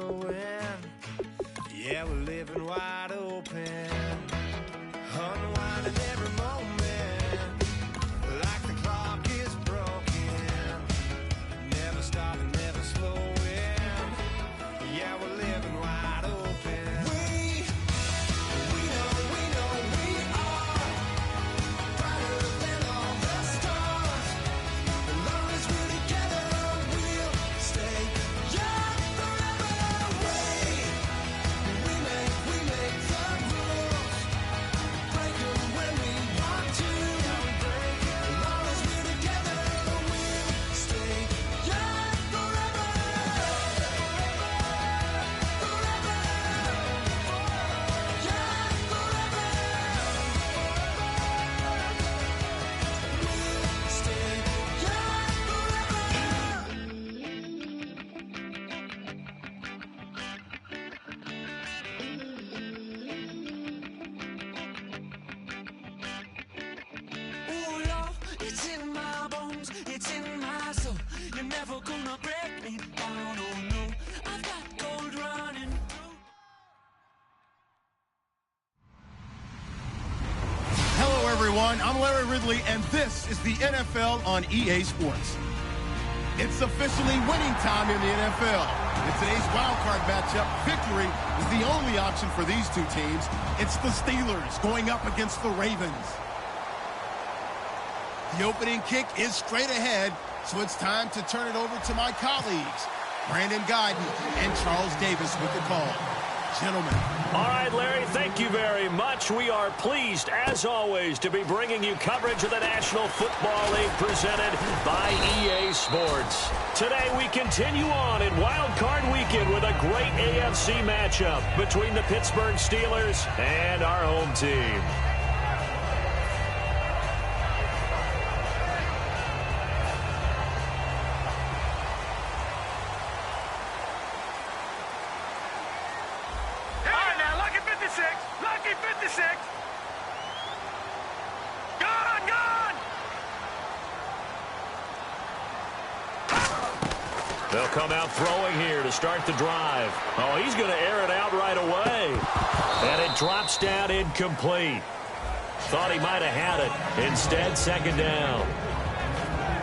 slowing. Yeah, we're living wide open, unwinding every moment, like the clock is broken, never stopping, never slowing. Yeah, we're living wide open. We know we are brighter than all the stars. As long as we're together, we'll stay young forever. We make the rules, break them when we want to. As long as we're together, we'll stay young forever. Oh, love, it's in my bones, it's in my soul. You're never gonna break me down, oh no. I've got gold running through. Hello, everyone. I'm Larry Ridley, and this is the NFL on EA Sports. It's officially winning time in the NFL. In today's wildcard matchup, victory is the only option for these two teams. It's the Steelers going up against the Ravens. The opening kick is straight ahead, so it's time to turn it over to my colleagues, Brandon Guyton and Charles Davis with the call. Gentlemen. All right, Larry, thank you very much. We are pleased, as always, to be bringing you coverage of the National Football League presented by EA Sports. Today, we continue on in Wild Card Weekend with a great AFC matchup between the Pittsburgh Steelers and our home team. Lucky 56. Gone. They'll come out throwing here to start the drive. Oh, he's going to air it out right away. And it drops down incomplete. Thought he might have had it. Instead, second down.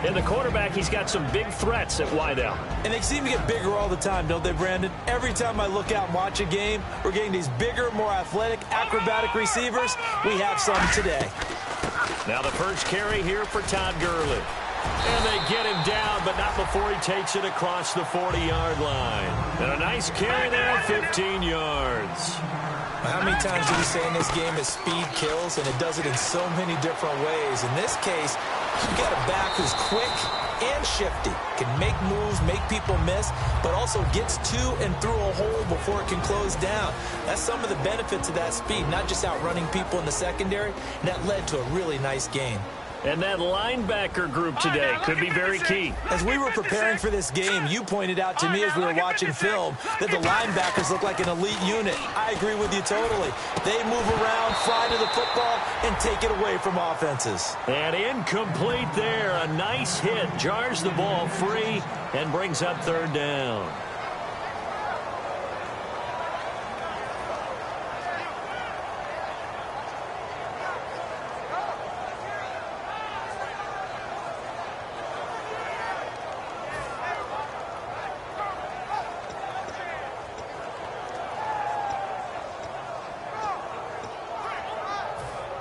And the quarterback, he's got some big threats at wideout. And they seem to get bigger all the time, don't they, Brandon? Every time I look out and watch a game, we're getting these bigger, more athletic, acrobatic receivers. We have some today. Now the first carry here for Todd Gurley. And they get him down, but not before he takes it across the 40-yard line. And a nice carry there, 15 yards. How many times do we say in this game that speed kills, and it does it in so many different ways? In this case, you've got a back who's quick and shifty, can make moves, make people miss, but also gets to and through a hole before it can close down. That's some of the benefits of that speed, not just outrunning people in the secondary, and that led to a really nice game. And that linebacker group today could be very key. As we were preparing for this game, you pointed out to me as we were watching film that the linebackers look like an elite unit. I agree with you totally. They move around, fly to the football, and take it away from offenses. And incomplete there. A nice hit. Jars the ball free and brings up third down.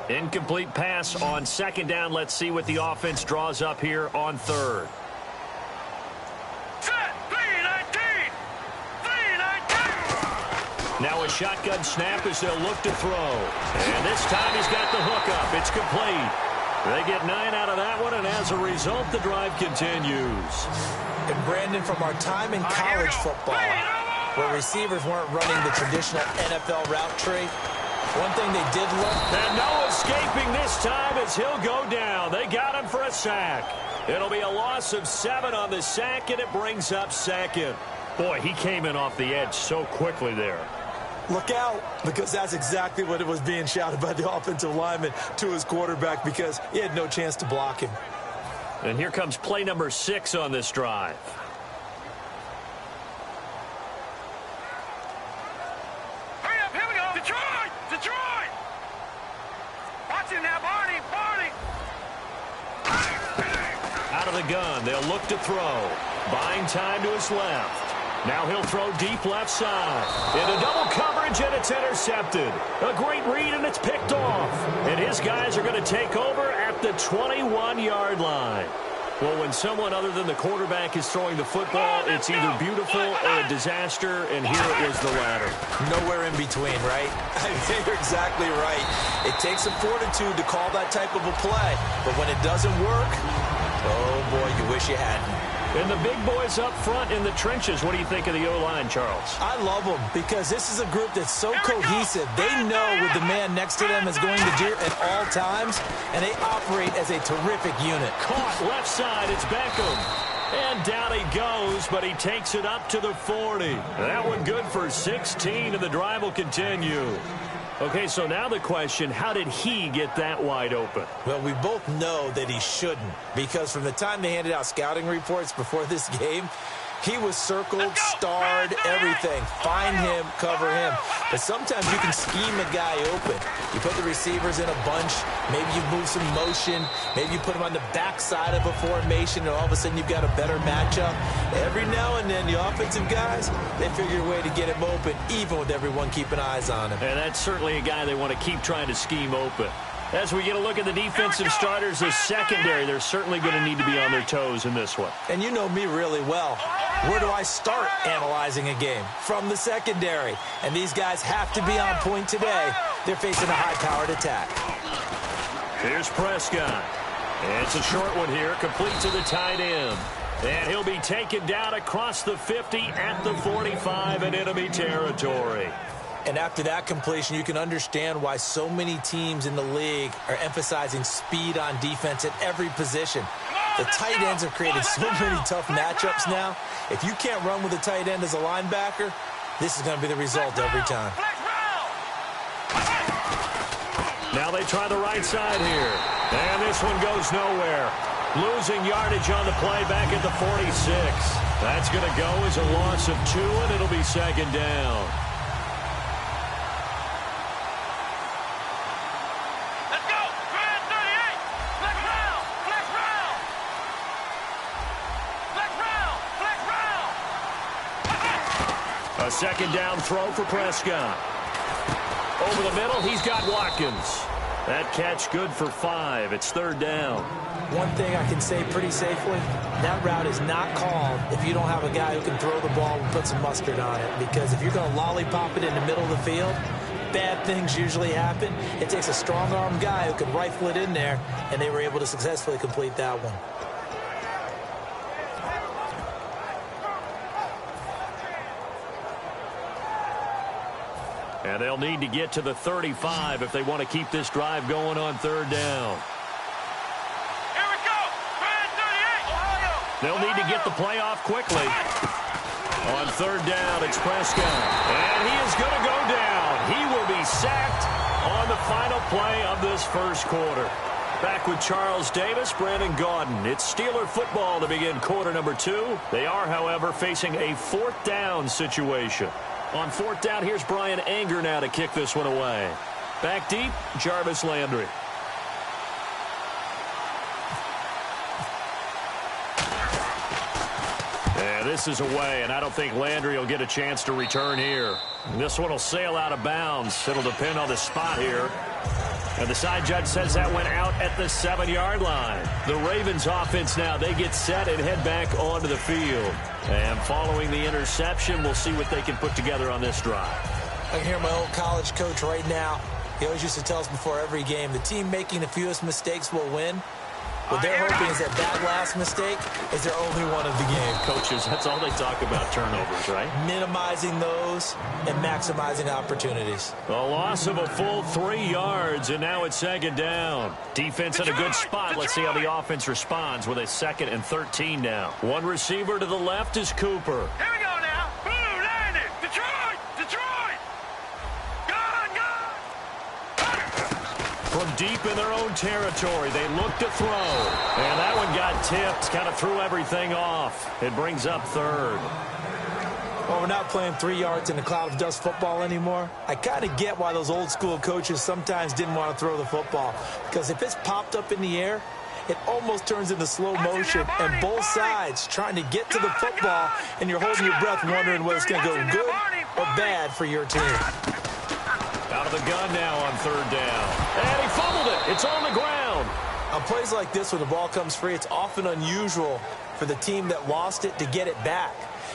Incomplete pass on second down. Let's see what the offense draws up here on third. Set, 3-19. Now a shotgun snap as they'll look to throw. And this time he's got the hook up. It's complete. They get 9 out of that one, and as a result, the drive continues. And Brandon, from our time in college football, where receivers weren't running the traditional NFL route tree, one thing they did learn. And no escaping this time as he'll go down. They got him for a sack. It'll be a loss of 7 on the sack, and it brings up second. Boy, he came in off the edge so quickly there. Look out, because that's exactly what it was being shouted by the offensive lineman to his quarterback, because he had no chance to block him. And here comes play number 6 on this drive. Detroit! Detroit! Watch him now, Barney! Barney! Out of the gun, they'll look to throw. Buying time to his left. Now he'll throw deep left side. Into double coverage, and it's intercepted. A great read, and it's picked off. And his guys are going to take over at the 21-yard line. Well, when someone other than the quarterback is throwing the football, it's either beautiful or a disaster, and here it was the latter. Nowhere in between, right? I think you're exactly right. It takes some fortitude to call that type of a play, but when it doesn't work, oh boy, you wish you hadn't. And the big boys up front in the trenches, what do you think of the O-line, Charles? I love them because this is a group that's so cohesive. They know what the man next to them is going to do at all times, and they operate as a terrific unit. Caught left side, it's Beckham. And down he goes, but he takes it up to the 40. That one good for 16, and the drive will continue. Okay, so now the question, how did he get that wide open? Well, we both know that he shouldn't, because from the time they handed out scouting reports before this game, he was circled, starred, everything. Find him, cover him. But sometimes you can scheme a guy open. You put the receivers in a bunch. Maybe you move some motion. Maybe you put them on the backside of a formation, and all of a sudden you've got a better matchup. Every now and then, the offensive guys, they figure a way to get him open, even with everyone keeping eyes on him. And that's certainly a guy they want to keep trying to scheme open. As we get a look at the defensive starters, the secondary, they're certainly going to need to be on their toes in this one. And you know me really well. Where do I start analyzing a game? From the secondary. And these guys have to be on point today. They're facing a high-powered attack. Here's Prescott. And it's a short one here, complete to the tight end. And he'll be taken down across the 50 at the 45 in enemy territory. And after that completion, you can understand why so many teams in the league are emphasizing speed on defense at every position. The tight ends have created so many tough matchups now. If you can't run with a tight end as a linebacker, this is going to be the result every time. Now they try the right side here. And this one goes nowhere. Losing yardage on the play back at the 46. That's going to go as a loss of 2, and it'll be second down. A second down throw for Prescott. Over the middle, he's got Watkins. That catch good for 5. It's third down. One thing I can say pretty safely, that route is not called if you don't have a guy who can throw the ball and put some mustard on it. Because if you're going to lollipop it in the middle of the field, bad things usually happen. It takes a strong-arm guy who can rifle it in there, and they were able to successfully complete that one. And they'll need to get to the 35 if they want to keep this drive going on third down. Here we go! 38! Ohio! They'll need to get the play off quickly. On third down, it's Prescott. And he is going to go down. He will be sacked on the final play of this first quarter. Back with Charles Davis, Brandon Gaudin. It's Steeler football to begin quarter number 2. They are, however, facing a fourth down situation. On fourth down, here's Brian Anger now to kick this one away. Back deep, Jarvis Landry. And this is away, and I don't think Landry will get a chance to return here. And this one will sail out of bounds. It'll depend on the spot here. And the side judge says that went out at the 7-yard line. The Ravens offense now, they get set and head back onto the field. And following the interception, we'll see what they can put together on this drive. I can hear my old college coach right now. He always used to tell us before every game, the team making the fewest mistakes will win. What they're hoping is that last mistake is their only one of the game. Coaches, that's all they talk about, turnovers, right? Minimizing those and maximizing opportunities. A loss of a full 3 yards, and now it's second down. Defense in a good spot. Let's see how the offense responds with a 2nd and 13 now. One receiver to the left is Cooper. Here we go now! Boom! Landed! Detroit! Detroit! Gone! From deep in their own territory, they look to throw. And that one got tipped, kind of threw everything off. It brings up third. Well, we're not playing 3 yards in a cloud of dust football anymore. I kind of get why those old school coaches sometimes didn't want to throw the football. Because if it's popped up in the air, it almost turns into slow motion, and both sides trying to get to the football, and you're holding your breath wondering whether it's going to go good or bad for your team. Out of the gun now on 3rd down. And he fumbled it. It's on the ground. On plays like this, when the ball comes free, it's often unusual for the team that lost it to get it back.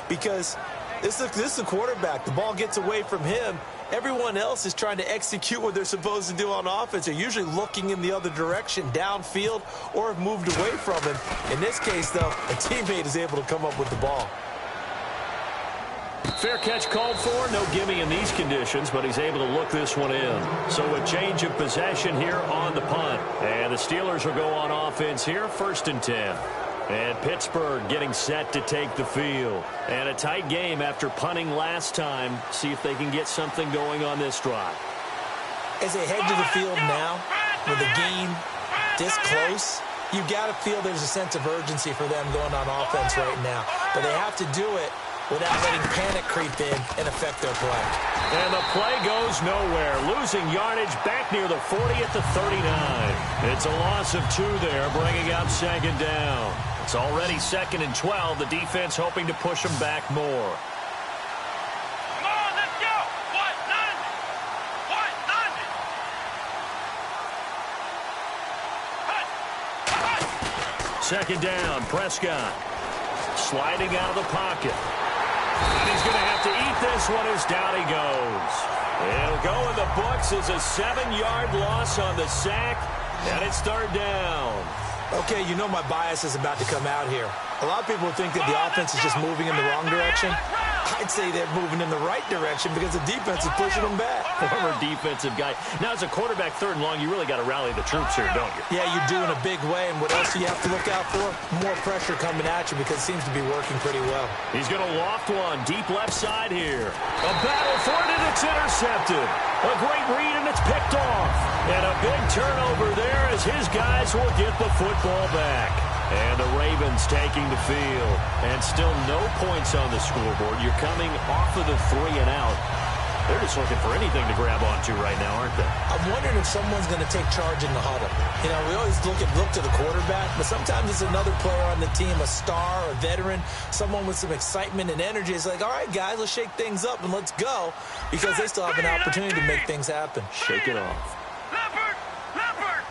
Because this is the quarterback. The ball gets away from him. Everyone else is trying to execute what they're supposed to do on offense. They're usually looking in the other direction, downfield, or have moved away from him. In this case, though, a teammate is able to come up with the ball. Fair catch called for. No gimme in these conditions, but he's able to look this one in. So a change of possession here on the punt. And the Steelers will go on offense here, 1st and 10. And Pittsburgh getting set to take the field. And a tight game after punting last time. See if they can get something going on this drive. As they head to the field now, with the game this close, you got to feel there's a sense of urgency for them going on offense right now. But they have to do it without letting panic creep in and affect their play. And the play goes nowhere. Losing yardage back near the 40 at the 39. It's a loss of 2 there, bringing up 2nd down. It's already 2nd and 12. The defense hoping to push them back more. Come on, let's go. What? Nothing. What? Nothing. Hut. 2nd down, Prescott. Sliding out of the pocket. And he's going to have to eat this one as down he goes. It'll go in the books as a 7-yard loss on the sack. And it's 3rd down. Okay, you know my bias is about to come out here. A lot of people think that the offense is just moving in the wrong direction. I'd say they're moving in the right direction because the defense is pushing them back. Former defensive guy. Now, as a quarterback, 3rd and long, you really got to rally the troops here, don't you? Yeah, you do in a big way. And what else do you have to look out for? More pressure coming at you because it seems to be working pretty well. He's going to loft one deep left side here. A battle for it, and it's intercepted. A great read, and it's picked off. And a big turnover there as his guys will get the football back. And the Ravens taking the field. And still no points on the scoreboard. You're coming off of the 3 and out. They're just looking for anything to grab onto right now, aren't they? I'm wondering if someone's going to take charge in the huddle. You know, we always look to the quarterback, but sometimes it's another player on the team, a star, a veteran, someone with some excitement and energy. It's like, all right, guys, let's shake things up and let's go, because they still have an opportunity to make things happen. Shake it off. Leopard. Leopard.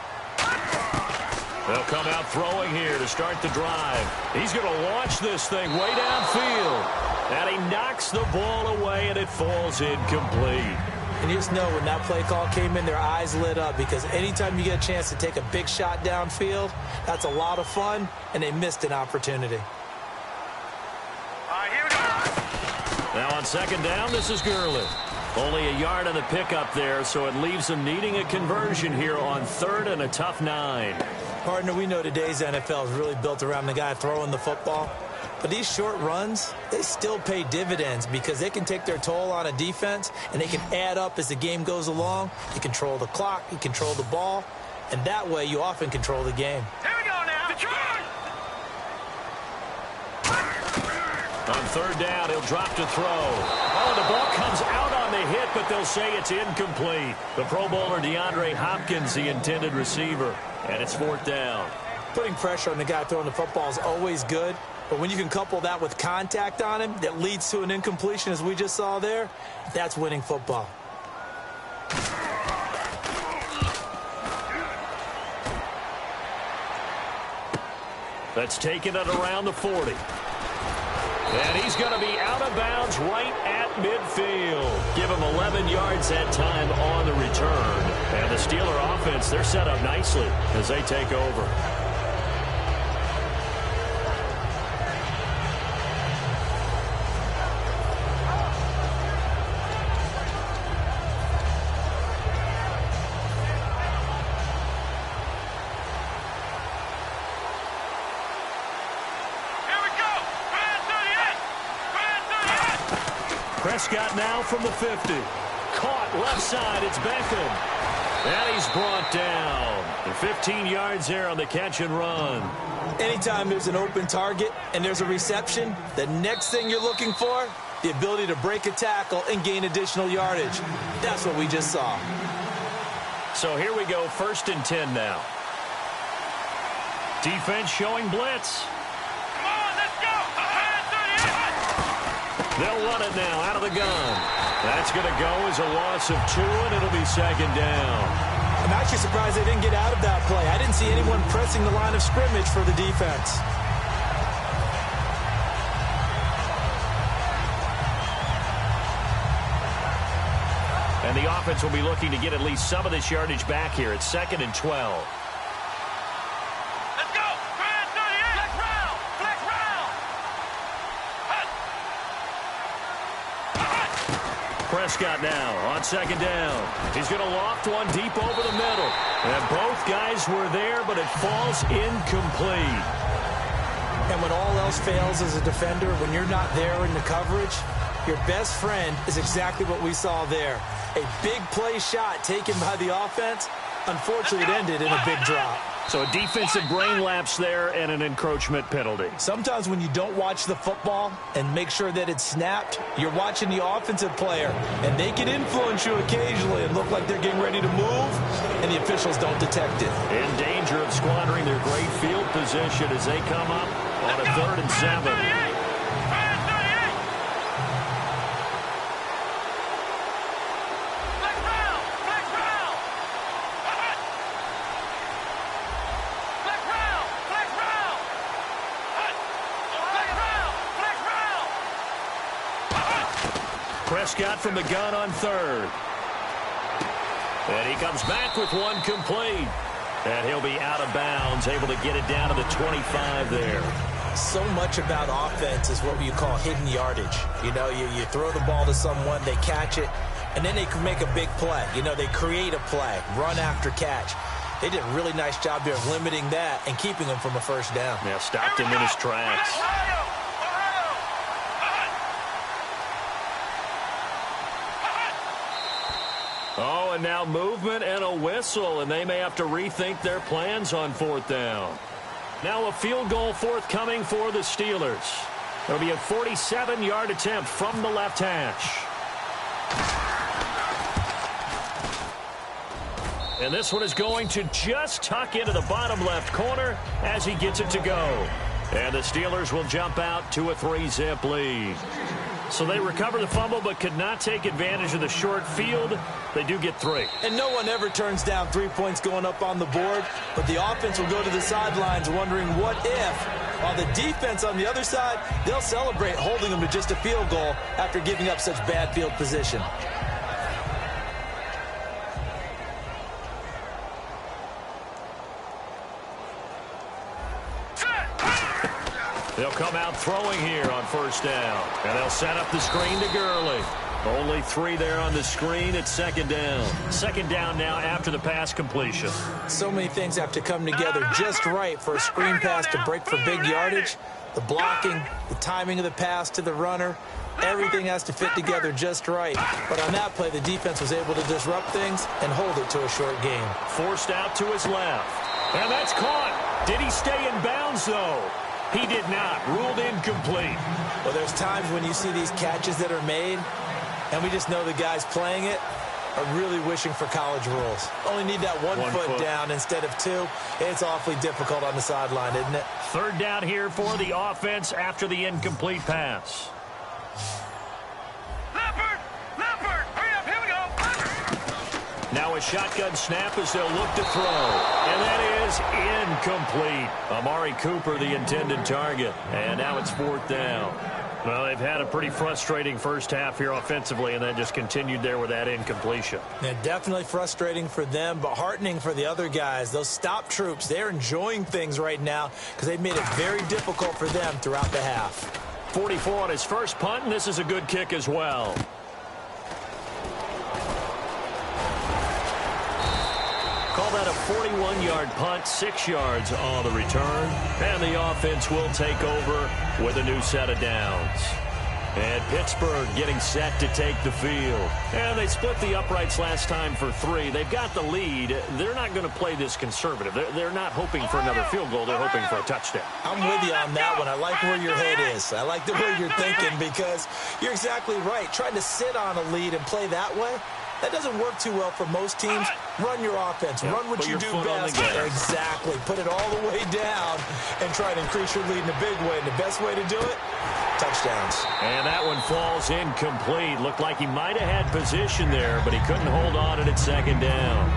They'll come out throwing here to start the drive. He's going to launch this thing way downfield. And he knocks the ball away, and it falls incomplete. And you just know when that play call came in, their eyes lit up, because anytime you get a chance to take a big shot downfield, that's a lot of fun, and they missed an opportunity. All right, here we go. Now on 2nd down, this is Gurley. Only a yard on the pickup there, so it leaves them needing a conversion here on 3rd and a tough 9. Partner, we know today's NFL is really built around the guy throwing the football. But these short runs, they still pay dividends because they can take their toll on a defense, and they can add up as the game goes along. You control the clock, you control the ball, and that way you often control the game. Here we go now. Detroit. On 3rd down, he'll drop to throw. Oh, the ball comes out on the hit, but they'll say it's incomplete. The Pro Bowler DeAndre Hopkins, the intended receiver, and it's 4th down. Putting pressure on the guy throwing the football is always good, but when you can couple that with contact on him that leads to an incompletion, as we just saw there, that's winning football. That's taken it around the 40. And he's going to be out of bounds right at midfield. Give him 11 yards that time on the return. And the Steeler offense, they're set up nicely as they take over. Prescott now from the 50. Caught left side. It's Beckham. And he's brought down. And 15 yards there on the catch and run. Anytime there's an open target and there's a reception, the next thing you're looking for the ability to break a tackle and gain additional yardage. That's what we just saw. So here we go, 1st and 10 now. Defense showing blitz. Come on, let's go. They'll run it now out of the gun. That's going to go as a loss of 2, and it'll be 2nd down. I'm actually surprised they didn't get out of that play. I didn't see anyone pressing the line of scrimmage for the defense. And the offense will be looking to get at least some of this yardage back here. It's 2nd and 12. Let's go. Grand 38. Flex round. Flex round. Prescott now on 2nd down. He's going to loft one deep over the middle. And both guys were there, but it falls incomplete. And when all else fails as a defender, when you're not there in the coverage, your best friend is exactly what we saw there. A big play shot taken by the offense. Unfortunately, it ended in a big drop. So a defensive brain lapse there and an encroachment penalty. Sometimes when you don't watch the football and make sure that it's snapped, you're watching the offensive player, and they can influence you occasionally and look like they're getting ready to move, and the officials don't detect it. In danger of squandering their great field position as they come up on a 3rd and 7. Prescott from the gun on 3rd. And he comes back with one complete. And he'll be out of bounds, able to get it down to the 25 there. So much about offense is what you call hidden yardage. You know, you throw the ball to someone, they catch it, and then they can make a big play. You know, they create a play, run after catch. They did a really nice job there of limiting that and keeping him from a 1st down. Yeah, stopped him in his tracks. Oh, and now movement and a whistle, and they may have to rethink their plans on 4th down. Now a field goal forthcoming for the Steelers. It'll be a 47-yard attempt from the left hash. And this one is going to just tuck into the bottom left corner as he gets it to go. And the Steelers will jump out to a 3-zip lead. So they recover the fumble but could not take advantage of the short field. They do get 3. And no one ever turns down 3 points going up on the board, but the offense will go to the sidelines wondering what if. While the defense on the other side, they'll celebrate holding them to just a field goal after giving up such bad field position. They'll come out throwing here on 1st down. And they'll set up the screen to Gurley. Only 3 there on the screen at 2nd down. 2nd down now after the pass completion. So many things have to come together just right for a screen pass to break for big yardage. The blocking, the timing of the pass to the runner, everything has to fit together just right. But on that play, the defense was able to disrupt things and hold it to a short game. Forced out to his left. And that's caught. Did he stay in bounds, though? He did not. Ruled incomplete. Well, there's times when you see these catches that are made, and we just know the guys playing it are really wishing for college rules. Only need that one foot down instead of 2. It's awfully difficult on the sideline, isn't it? 3rd down here for the offense after the incomplete pass. Now a shotgun snap as they'll look to throw. And that is incomplete. Amari Cooper, the intended target. And now it's 4th down. Well, they've had a pretty frustrating first half here offensively, and then just continued there with that incompletion. Yeah, definitely frustrating for them, but heartening for the other guys. Those stop troops, they're enjoying things right now because they've made it very difficult for them throughout the half. 44 on his first punt, and this is a good kick as well. Call that a 41-yard punt, 6 yards on the return. And the offense will take over with a new set of downs. And Pittsburgh getting set to take the field. And they split the uprights last time for 3. They've got the lead. They're not going to play this conservative. They're not hoping for another field goal. They're hoping for a touchdown. I'm with you on that one. I like where your head is. I like the way you're thinking because you're exactly right. Trying to sit on a lead and play that way, that doesn't work too well for most teams. Run your offense. Yep. Run what Put you your do foot on the best. gas. Exactly. Put it all the way down and try to increase your lead in a big way. And the best way to do it, touchdowns. And that one falls incomplete. Looked like he might have had position there, but he couldn't hold on to it at second down.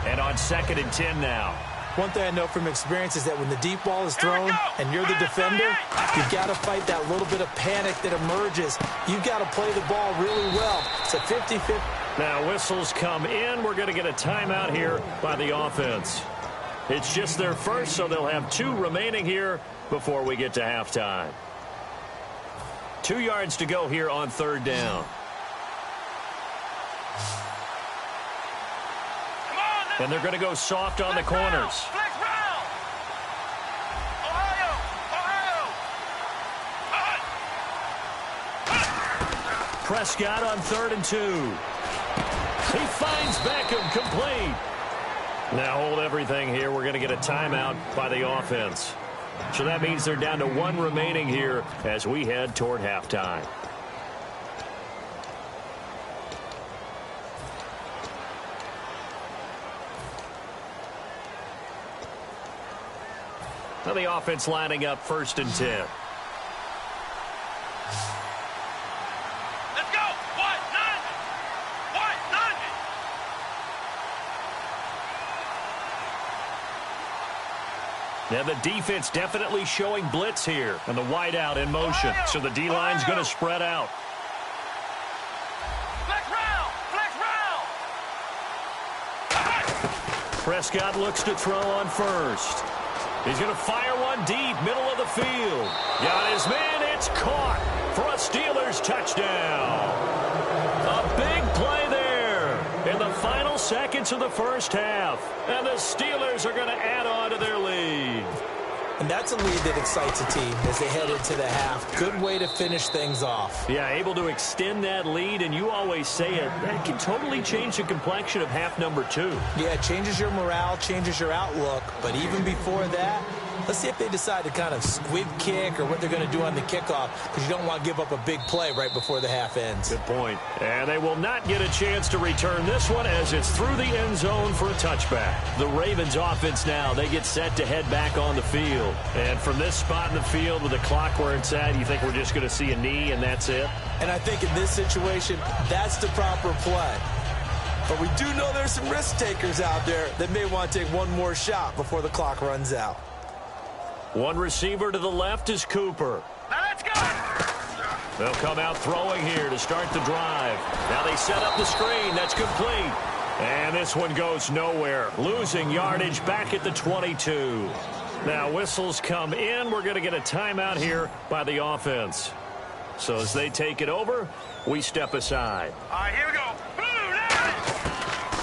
And on 2nd and 10 now. One thing I know from experience is that when the deep ball is thrown and you're the defender, you've got to fight that little bit of panic that emerges. You've got to play the ball really well. It's a 50-50. Now whistles come in. We're going to get a timeout here by the offense. It's just their first, so they'll have 2 remaining here before we get to halftime. 2 yards to go here on 3rd down. And they're going to go soft on the corners. Flex round. Ohio. Prescott on 3rd and 2. He finds Beckham complete. Now hold everything here. We're going to get a timeout by the offense. So that means they're down to 1 remaining here as we head toward halftime. Now the offense lining up 1st and 10. Let's go. What? 90. Now the defense definitely showing blitz here. And the wideout in motion. So the D-line's going to spread out. Flex round. Prescott looks to throw on 1st. He's going to fire one deep, middle of the field. Got his man, it's caught for a Steelers touchdown. A big play there in the final seconds of the first half. And the Steelers are going to add on to their lead. And that's a lead that excites a team as they head into the half. Good way to finish things off. Yeah, able to extend that lead, and you always say it, that can totally change the complexion of half number 2. Yeah, it changes your morale, changes your outlook. But even before that, let's see if they decide to kind of squib kick or what they're going to do on the kickoff, because you don't want to give up a big play right before the half ends. Good point. And they will not get a chance to return this one as it's through the end zone for a touchback. The Ravens offense now, they get set to head back on the field. And from this spot in the field with the clock where it's at, you think we're just going to see a knee and that's it? And I think in this situation, that's the proper play. But we do know there's some risk takers out there that may want to take one more shot before the clock runs out. One receiver to the left is Cooper. Now let's go. They'll come out throwing here to start the drive. Now they set up the screen. That's complete. And this one goes nowhere. Losing yardage back at the 22. Now whistles come in. We're going to get a timeout here by the offense. So as they take it over, we step aside. All right, here we go.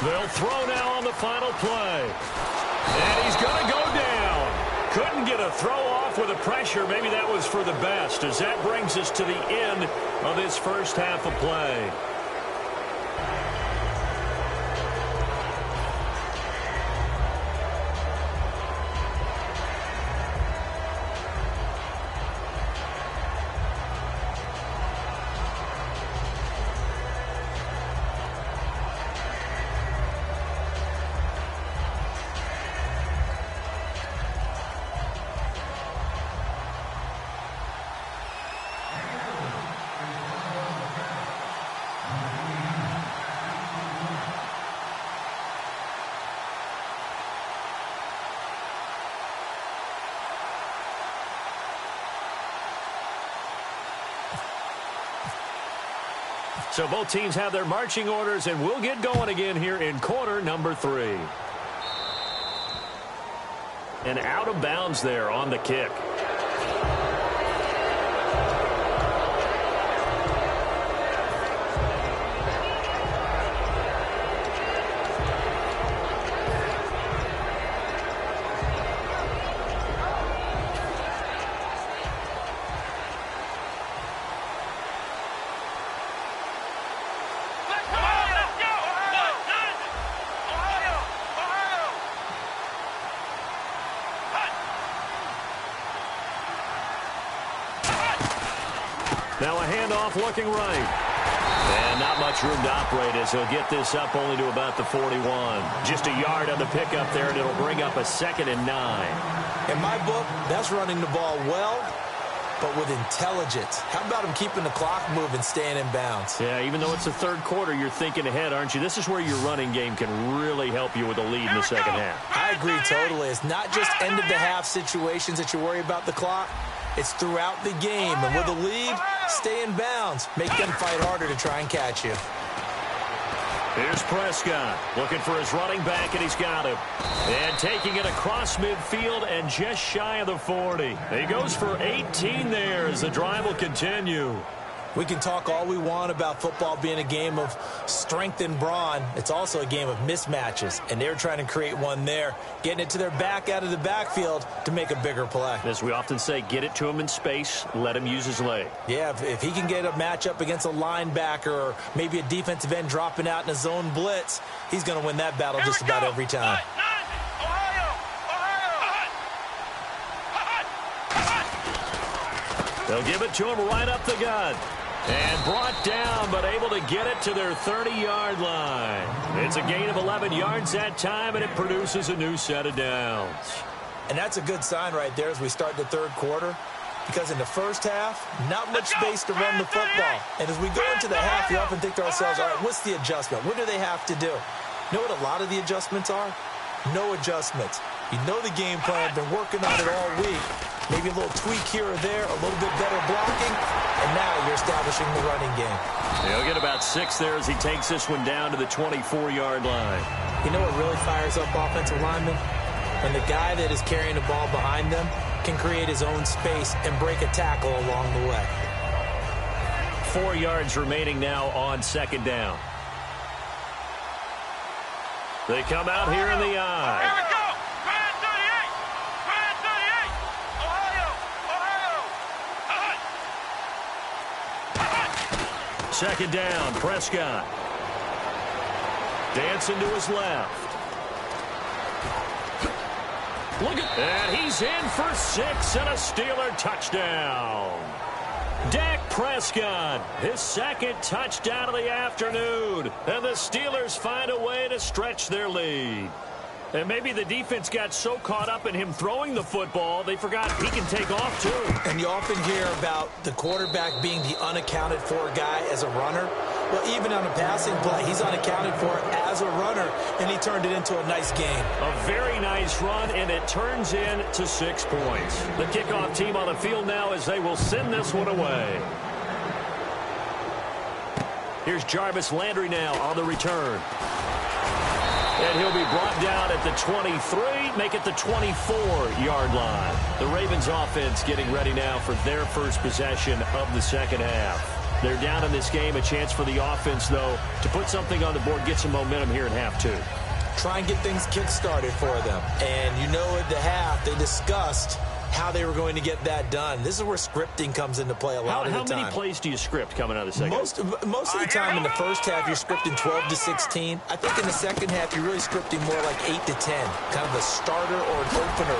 They'll throw now on the final play. And he's going to go down. Couldn't get a throw off with the pressure. Maybe that was for the best, as that brings us to the end of this first half of play. So both teams have their marching orders, and we'll get going again here in quarter number 3. And out of bounds there on the kick. Now a handoff looking right. And not much room to operate as he'll get this up only to about the 41. Just a yard on the pickup there, and it'll bring up a 2nd and 9. In my book, that's running the ball well, but with intelligence. How about him keeping the clock moving, staying in bounds? Yeah, even though it's the third quarter, you're thinking ahead, aren't you? This is where your running game can really help you with a lead in the second half. I agree totally. It's not just end-of-the-half situations that you worry about the clock. It's throughout the game. And with a lead, stay in bounds. Make them fight harder to try and catch you. Here's Prescott looking for his running back, and he's got him. And taking it across midfield and just shy of the 40. He goes for 18 there as the drive will continue. We can talk all we want about football being a game of strength and brawn. It's also a game of mismatches, and they're trying to create one there, getting it to their back out of the backfield to make a bigger play. As we often say, get it to him in space, let him use his leg. Yeah, if he can get a matchup against a linebacker or maybe a defensive end dropping out in a zone blitz, he's going to win that battle just about every time. They'll give it to him right up the gut. And brought down, but able to get it to their 30-yard line. It's a gain of 11 yards that time, and it produces a new set of downs. And that's a good sign right there as we start the third quarter, because in the first half, not much space to run the football. And as we go into the half, we often think to ourselves, all right, what's the adjustment? What do they have to do? You know what a lot of the adjustments are? No adjustments. You know the game plan, been working on it all week. Maybe a little tweak here or there, a little bit better blocking, and now you're establishing the running game. He'll get about 6 there as he takes this one down to the 24-yard line. You know what really fires up offensive linemen? When the guy that is carrying the ball behind them can create his own space and break a tackle along the way. 4 yards remaining now on 2nd down. They come out here in the eye. Here we go! Grand 38! Grand 38! Ohio! 2nd down, Prescott. Dancing to his left. Look at that. He's in for 6 and a Steeler touchdown. Dak Prescott, his 2nd touchdown of the afternoon. And the Steelers find a way to stretch their lead. And maybe the defense got so caught up in him throwing the football, they forgot he can take off too. And you often hear about the quarterback being the unaccounted for guy as a runner. Well, even on a passing play, he's unaccounted for as a runner, and he turned it into a nice game. A very nice run, and it turns into 6 points. The kickoff team on the field now as they will send this one away. Here's Jarvis Landry now on the return. And he'll be brought down at the 23, make it the 24-yard line. The Ravens offense getting ready now for their first possession of the second half. They're down in this game, a chance for the offense, though, to put something on the board, get some momentum here in half 2. Try and get things kick-started for them. And you know at the half, they discussed how they were going to get that done. This is where scripting comes into play a lot of the time. How many plays do you script coming out of the second? Most of the time in the first half, you're scripting 12 to 16. I think in the second half, you're really scripting more like 8 to 10. Kind of a starter or an opener,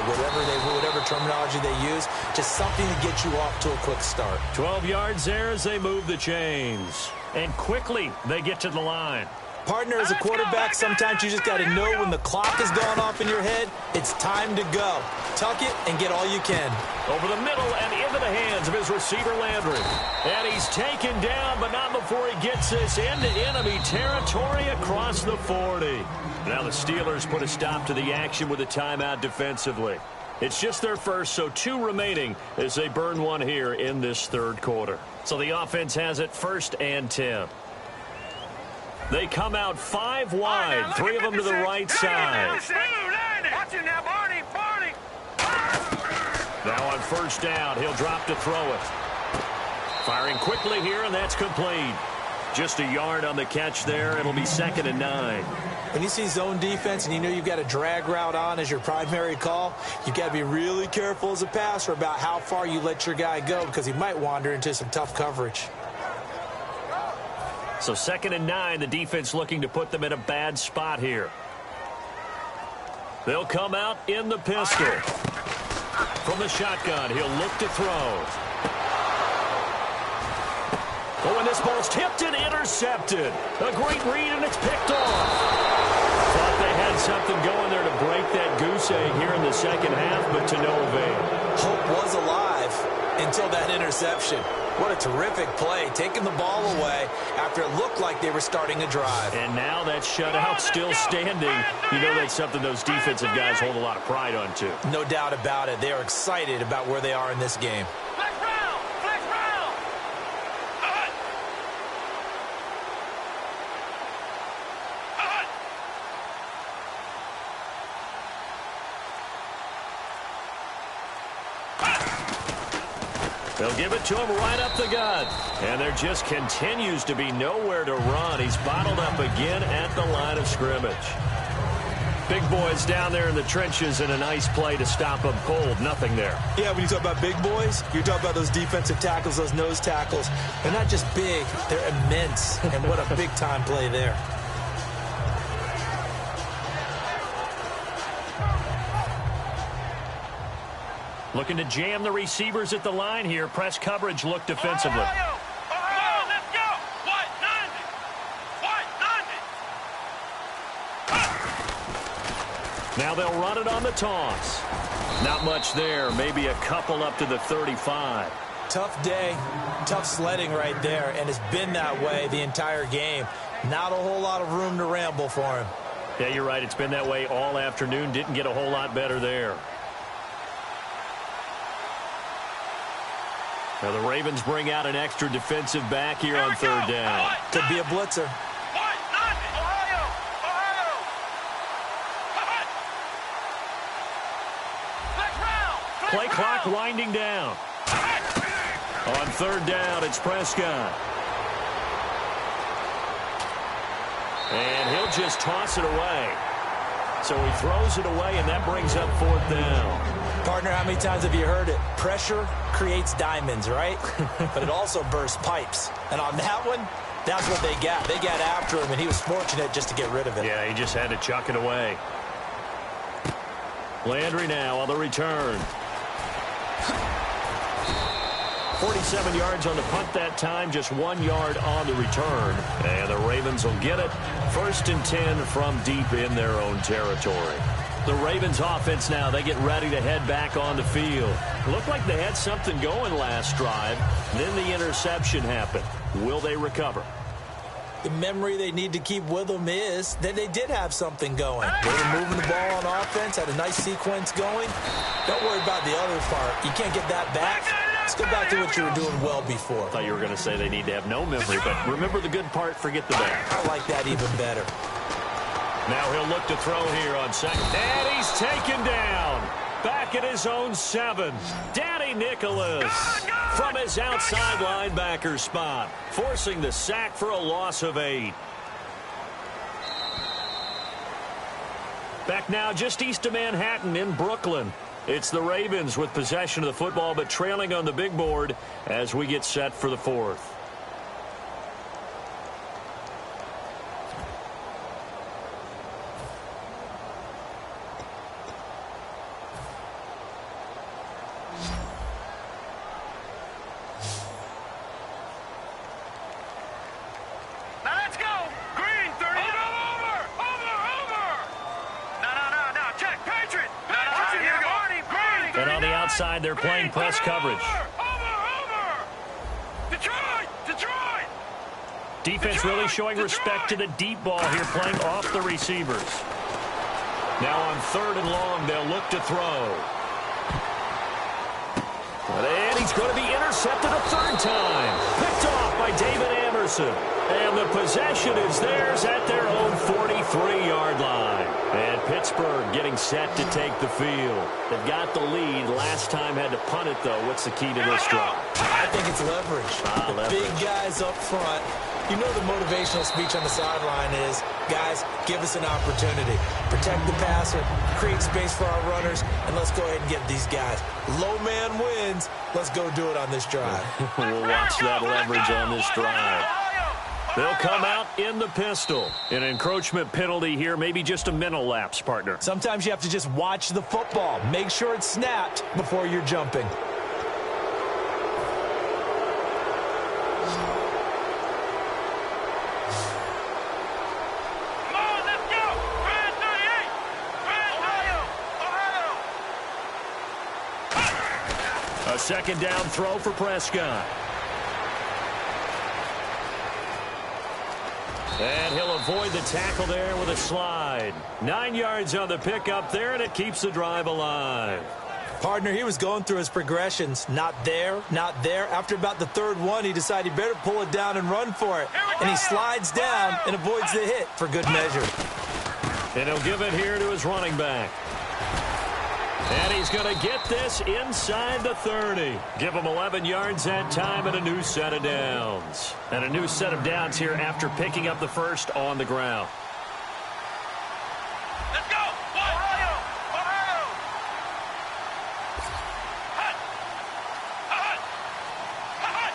whatever terminology they use. Just something to get you off to a quick start. 12 yards there as they move the chains. And quickly, they get to the line. Partner, as a quarterback, sometimes you just got to know when the clock is going off in your head, it's time to go. Tuck it and get all you can. Over the middle and into the hands of his receiver, Landry. And he's taken down, but not before he gets this into enemy territory across the 40. Now the Steelers put a stop to the action with a timeout defensively. It's just their first, so 2 remaining as they burn one here in this third quarter. So the offense has it 1st and 10. They come out 5 wide, 3 of them to the right side. Watch him now, Barney, Barney. Now on 1st down, he'll drop to throw it. Firing quickly here, and that's complete. Just a yard on the catch there. It'll be 2nd and 9. When you see zone defense and you know you've got a drag route on as your primary call, you've got to be really careful as a passer about how far you let your guy go because he might wander into some tough coverage. So 2nd and 9, the defense looking to put them in a bad spot here. They'll come out in the pistol. From the shotgun, he'll look to throw. Oh, and this ball's tipped and intercepted. A great read, and it's picked off. Thought they had something going there to break that goose egg here in the second half, but to no avail. Hope was alive until that interception. What a terrific play, taking the ball away after it looked like they were starting a drive. And now that shutout still standing. You know that's something those defensive guys hold a lot of pride on, too. No doubt about it. They are excited about where they are in this game. Flex round! Flex round! Hut! Hut! They'll give it to him right up the gut. And there just continues to be nowhere to run. He's bottled up again at the line of scrimmage. Big boys down there in the trenches, and a nice play to stop them cold. Nothing there. Yeah, when you talk about big boys, you're talking about those defensive tackles, those nose tackles. They're not just big, they're immense. And what a big-time play there. Looking to jam the receivers at the line here. Press coverage look defensively. Ohio! Ohio, let's go! White 90! White 90! Now they'll run it on the toss. Not much there. Maybe a couple up to the 35. Tough day, tough sledding right there, and it's been that way the entire game. Not a whole lot of room to ramble for him. Yeah, you're right. It's been that way all afternoon. Didn't get a whole lot better there. Now the Ravens bring out an extra defensive back here on third down. Could be a blitzer. White 90! Ohio! Ohio! Hut! Flex round! Play clock winding down. On third down, it's Prescott. And he'll just toss it away. So he throws it away, and that brings up fourth down. Partner, how many times have you heard it? Pressure creates diamonds, right? But it also bursts pipes. And on that one, that's what they got. They got after him, and he was fortunate just to get rid of it. Yeah, he just had to chuck it away. Landry now on the return. 47 yards on the punt that time, just 1 yard on the return. And the Ravens will get it. 1st and 10 from deep in their own territory. The Ravens offense now, they get ready to head back on the field. Looked like they had something going last drive. Then the interception happened. Will they recover? The memory they need to keep with them is that they did have something going. They were moving the ball on offense, had a nice sequence going. Don't worry about the other part. You can't get that back. Let's go back to what you were doing well before. I thought you were going to say they need to have no memory, but remember the good part, forget the bad. I like that even better. Now he'll look to throw here on second. And he's taken down. Back at his own 7. Danny Nicholas from his outside linebacker spot, forcing the sack for a loss of 8. Back now just east of Manhattan in Brooklyn. It's the Ravens with possession of the football, but trailing on the big board as we get set for the 4th. Now let's go! Green 30! Over! No, check, Patriot! And on the outside, they're playing press coverage. Over! Detroit! Defense really showing respect to the deep ball here, playing off the receivers. Now on 3rd and long, they'll look to throw. And he's going to be intercepted a 3rd time. Picked off by David Anderson. And the possession is theirs at their own 43-yard line. And Pittsburgh getting set to take the field. They've got the lead. Last time had to punt it, though. What's the key to this drive? I think it's leverage. Leverage. Big guys up front. You know the motivational speech on the sideline is, guys, give us an opportunity. Protect the passer, create space for our runners, and let's go ahead and get these guys. Low man wins. Let's go do it on this drive. We'll watch that leverage on this drive. They'll come out in the pistol. An encroachment penalty here, maybe just a mental lapse, partner. Sometimes you have to just watch the football. Make sure it's snapped before you're jumping. second down throw for Prescott. And he'll avoid the tackle there with a slide. 9 yards on the pickup there, and it keeps the drive alive. Partner, he was going through his progressions. Not there, not there. After about the third one, he decided he better pull it down and run for it. And he slides down and avoids the hit for good measure. And he'll give it here to his running back. And he's going to get this inside the 30. Give him 11 yards that time and a new set of downs. And a new set of downs here after picking up the first on the ground. Let's go! Ohio! Ohio! Hut! Hut! Hut!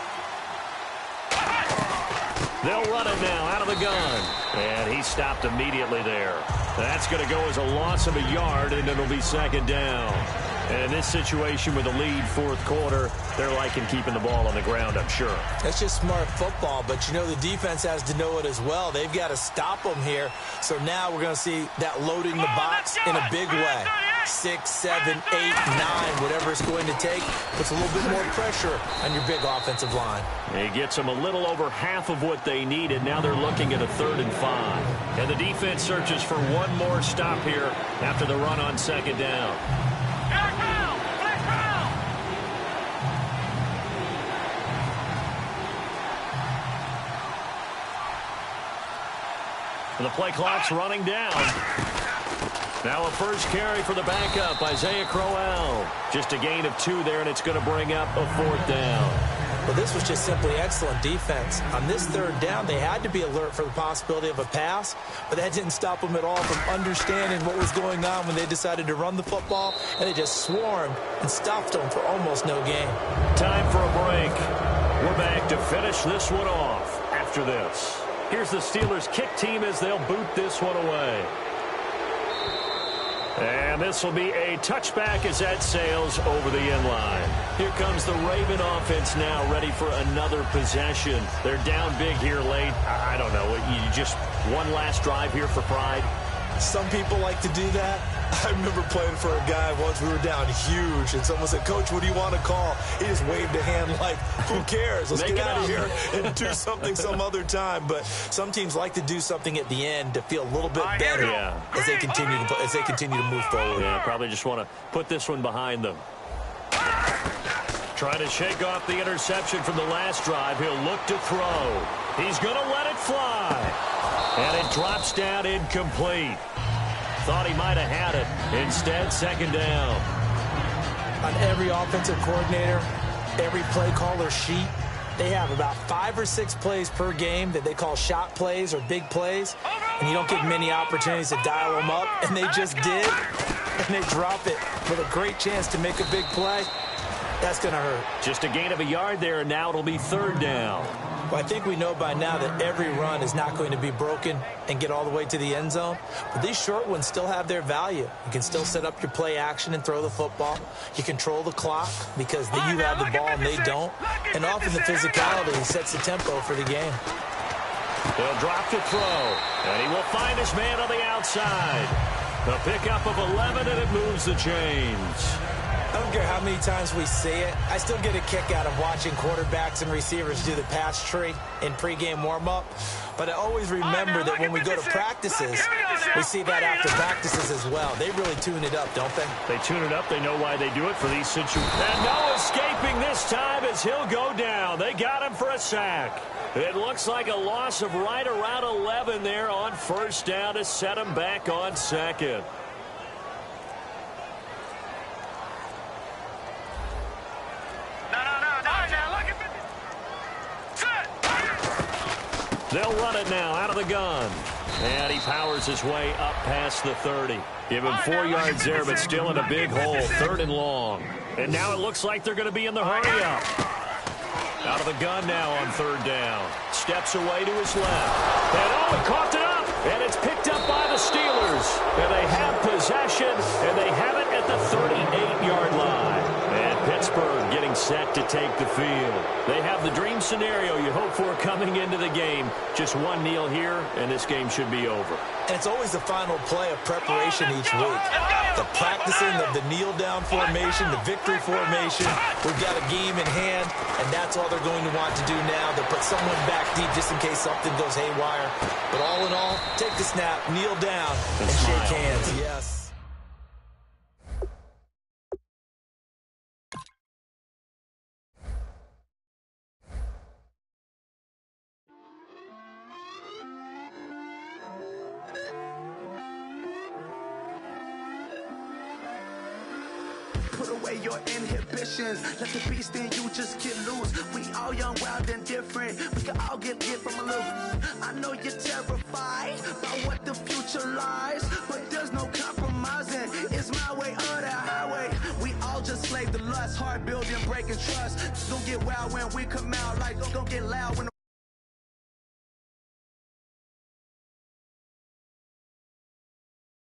They'll run it now out of the gun. And he stopped immediately there. That's going to go as a loss of a yard, and it'll be second down. And in this situation with a lead fourth quarter, they're liking keeping the ball on the ground, I'm sure. That's just smart football, but you know the defense has to know it as well. They've got to stop them here. So now we're going to see that loading the box in a big way. 6, 7, 8, 9, whatever it's going to take, puts a little bit more pressure on your big offensive line. He gets them a little over half of what they needed. Now they're looking at a 3rd and 5. And the defense searches for one more stop here after the run on second down. And the play clock's running down. Now a first carry for the backup, Isaiah Crowell. Just a gain of 2 there, and it's going to bring up a 4th down. Well, this was just simply excellent defense. On this 3rd down, they had to be alert for the possibility of a pass, but that didn't stop them at all from understanding what was going on when they decided to run the football, and they just swarmed and stopped them for almost no gain. Time for a break. We're back to finish this one off after this. Here's the Steelers' kick team as they'll boot this one away. And this will be a touchback as that sails over the end line. Here comes the Raven offense now, ready for another possession. They're down big here late. I don't know. You just one last drive here for pride? Some people like to do that. I remember playing for a guy once. We were down huge, and someone said, "Coach, what do you want to call?" He just waved a hand like, "Who cares? Let's get out of here and do something some other time." But some teams like to do something at the end to feel a little bit better as they continue to move forward. Yeah, probably just want to put this one behind them. Trying to shake off the interception from the last drive. He'll look to throw. He's going to let it fly. And it drops down incomplete. Thought he might have had it. Instead, second down. On every offensive coordinator, every play caller sheet, they have about 5 or 6 plays per game that they call shot plays or big plays, and you don't get many opportunities to dial them up, and they just did, and they drop it with a great chance to make a big play. That's going to hurt. Just a gain of a yard there, and now it'll be third down. Well, I think we know by now that every run is not going to be broken and get all the way to the end zone. But these short ones still have their value. You can still set up your play action and throw the football. You control the clock because you have the ball and they don't. And often the physicality sets the tempo for the game. He'll drop to throw. And he will find his man on the outside. A pickup of 11, and it moves the chains. I don't care how many times we see it. I still get a kick out of watching quarterbacks and receivers do the pass tree in pregame warm-up. But I always remember that when we go to practices, we see that after practices as well. They really tune it up, don't they? They tune it up. They know why they do it for these situations. And no escaping this time as he'll go down. They got him for a sack. It looks like a loss of right around 11 there on first down to set him back on second. They'll run it now out of the gun. And he powers his way up past the 30. Give him 4 yards there, but still in a big hole. Third and long. And now it looks like they're going to be in the hurry up. Out of the gun now on third down. Steps away to his left. And he coughed it up. And it's picked up by the Steelers. And they have possession. And they have it at the 38-yard line. And Pittsburgh getting set to take the field. They have the dream scenario you hope for coming into the game. Just one kneel here, and this game should be over. And it's always the final play of preparation each week. The practicing of the kneel-down formation, the victory formation. We've got a game in hand, and that's all they're going to want to do now. They'll put someone back deep just in case something goes haywire. But all in all, take the snap, kneel down, and shake hands. Yes. Put away your inhibitions. Let the beast in you just get loose. We all young, wild, and different. We can all get from a little. I know you're terrified by what the future lies, but there's no compromising. It's my way or the highway. We all just slave the lust, hard building, breaking trust. Don't get wild when we come out, like don't get loud when